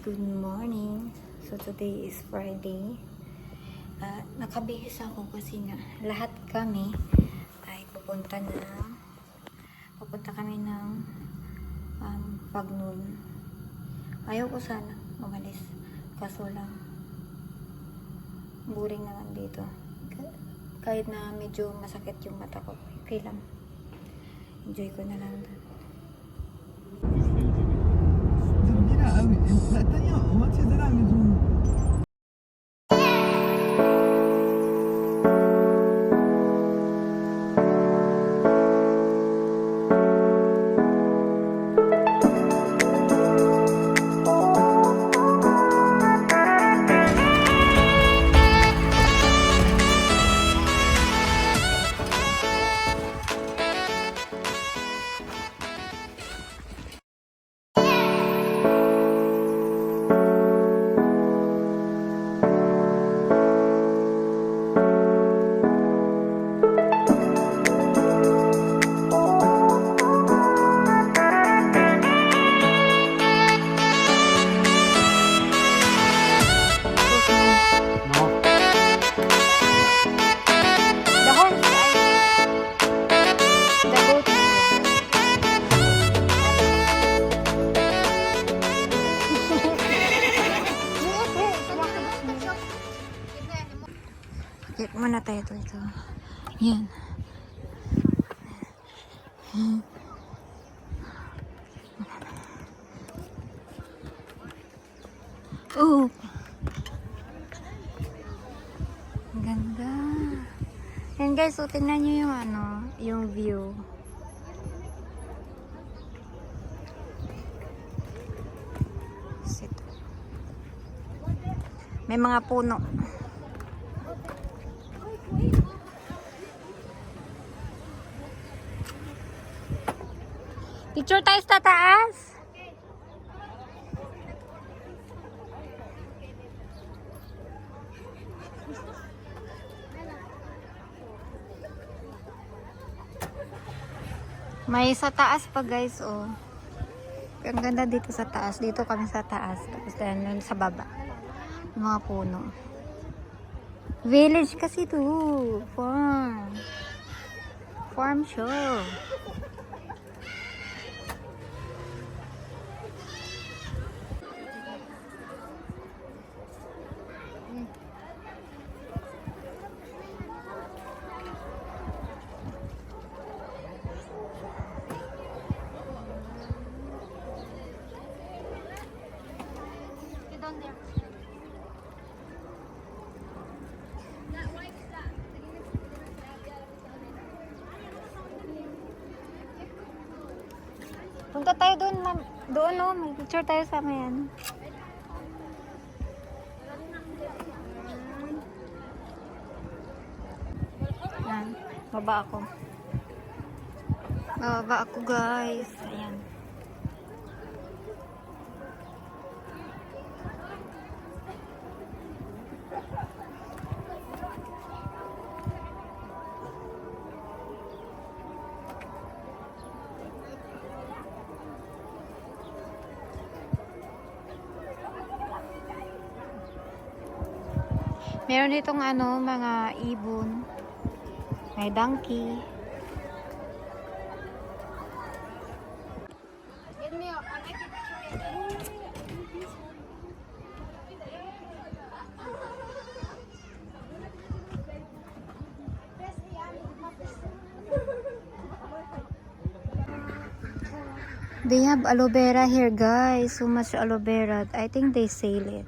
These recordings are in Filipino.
Good morning. So today is Friday. Nakabihis ako kasi nga lahat kami ay pupunta kami ng Pagnoon. Ayaw ko sana umalis. Kaso lang boring naman dito. Kahit na medyo masakit yung mata ko. Okay lang. Enjoy ko na lang doon. Tanya, what's the name? Check muna tayo ito. Yan. Oh. Ganda. Yan guys, so tingnan nyo yung yung view. Ito. May mga puno. Picture tayo sa taas. May sa taas pa guys, oh. Ang ganda dito sa taas. Dito kami sa taas. Tapos dahil sa baba. Yung mga puno. Village kasi to. Farm. Farm show. Punta tayo doon, ma'am. Doon, no. May picture tayo sa mayan. Yan. Baba ako. Baba ako, guys. Ayan. Meron ditong mga ibon. May donkey. They have aloe vera here, guys. So much aloe vera. I think they sell it.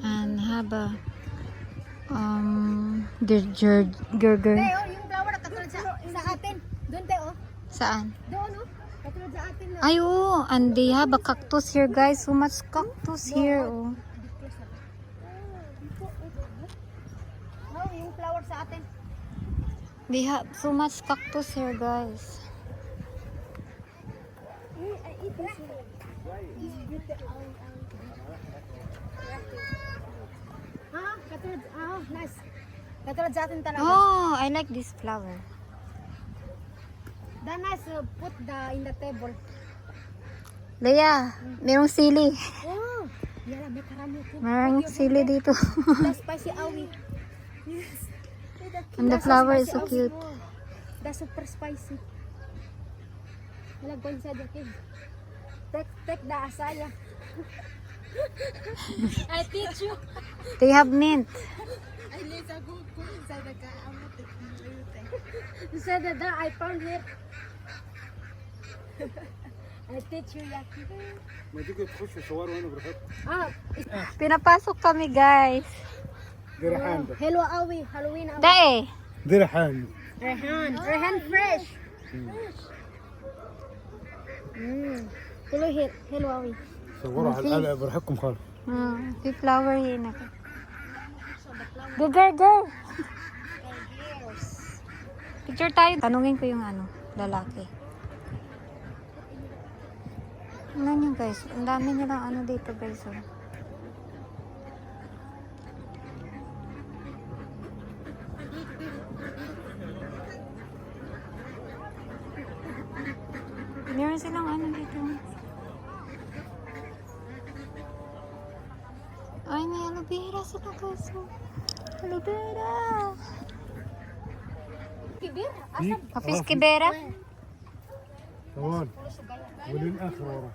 And have a gerger. Yung flower na katulad sa atin. Doon tayo. Saan? Doon katulad sa atin na. Ay, oh, and they have a cactus here, guys. So much cactus here, oh. Yung flower sa atin. They have so much cactus here, guys. Nice. Katulad sa atin talaga. Oh, I like this flower. The nice put in the table. Leia, merong sili. Wow! Yala, may karami ko. Merong sili dito. The spicy awi. Yes. And the flower is so cute. That's super spicy. Walang go inside the cave. Take the asaya. I teach you. They have mint. I need to go inside the cave. I'm not taking you. Inside the door, I found it. I teach you, Yaki. ما تيجي تخش صور هنا براحتك. Pinapasok kami, guys. دي ريحان ده. Hello, awi. Halloween awi. Dae. دي ريحان. Rehan fresh. Hello, awi. صوروا على القلعة براحتكم خالص. May flower yun ako. Girl. Picture tayo. Tanungin ko yung lalaki. Tingnan nyo guys. Ang dami nilang dito guys. Oh. Meron silang dito. Ay, may aloe vera sila guys. Oh. Aloe vera. Kibir? Kapis kibera? ثواني. وللآخر ورا.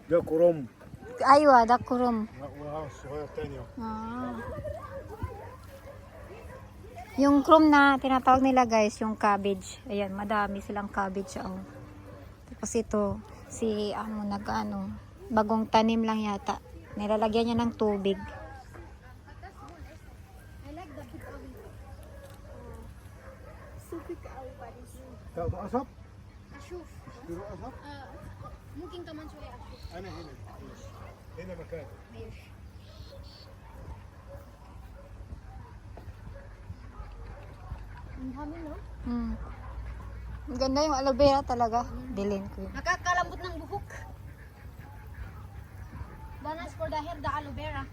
ده كرنب. Aywa, dakurum. وها الصغير تاني اهو. Yung chrome na tinatawag nila guys, yung cabbage. Ayan, madami silang cabbage. Oh. Tapos ito, si bagong tanim lang yata. Nilalagyan niya ng tubig. I like the big awi. So big awi, what is it? تاخذوا قصب؟ أشوف. تشتروا قصب؟ ممكن كمان شوية أشوف. أنا هنا. هنا مكان. Ang dami, no? Ang ganda yung aloe vera talaga. Bilhin ko yun. Nakakalambot ng buhok. Banas for the hair, the aloe vera.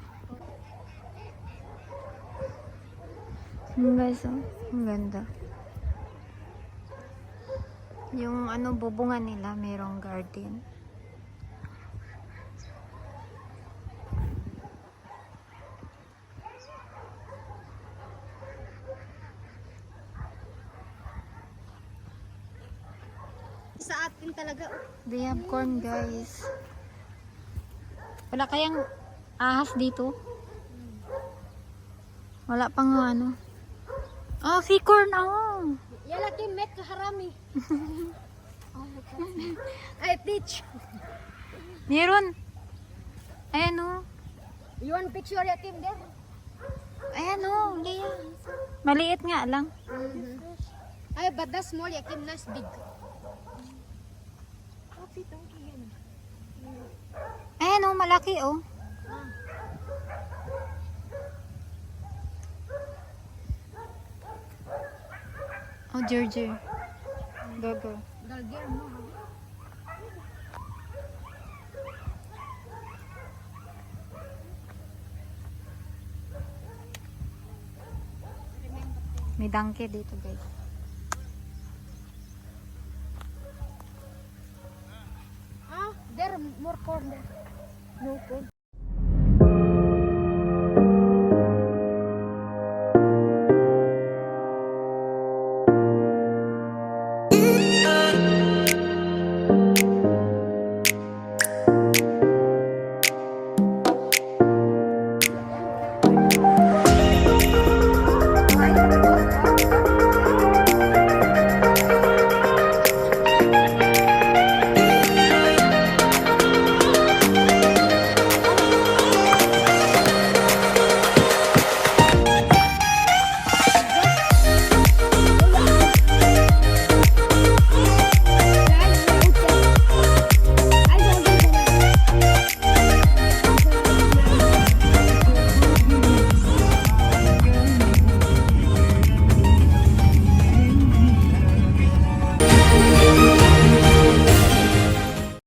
Guys, oh. Ang ganda. Yung bubungan nila, mayroong garden. Sa atin talaga. They have corn, guys. Wala kayang ahas dito? Wala pang si corn, Yala kim met harami. I teach. Meron. Ayan, You want picture ya Kim there? Ayan, Leia. Maliit nga lang. Ay, but the small ya Kim, nice big. Ayan, malaki, Oh, Georgie. Go. Dalger mo. May donkey dito, guys. There more corn there. No corn.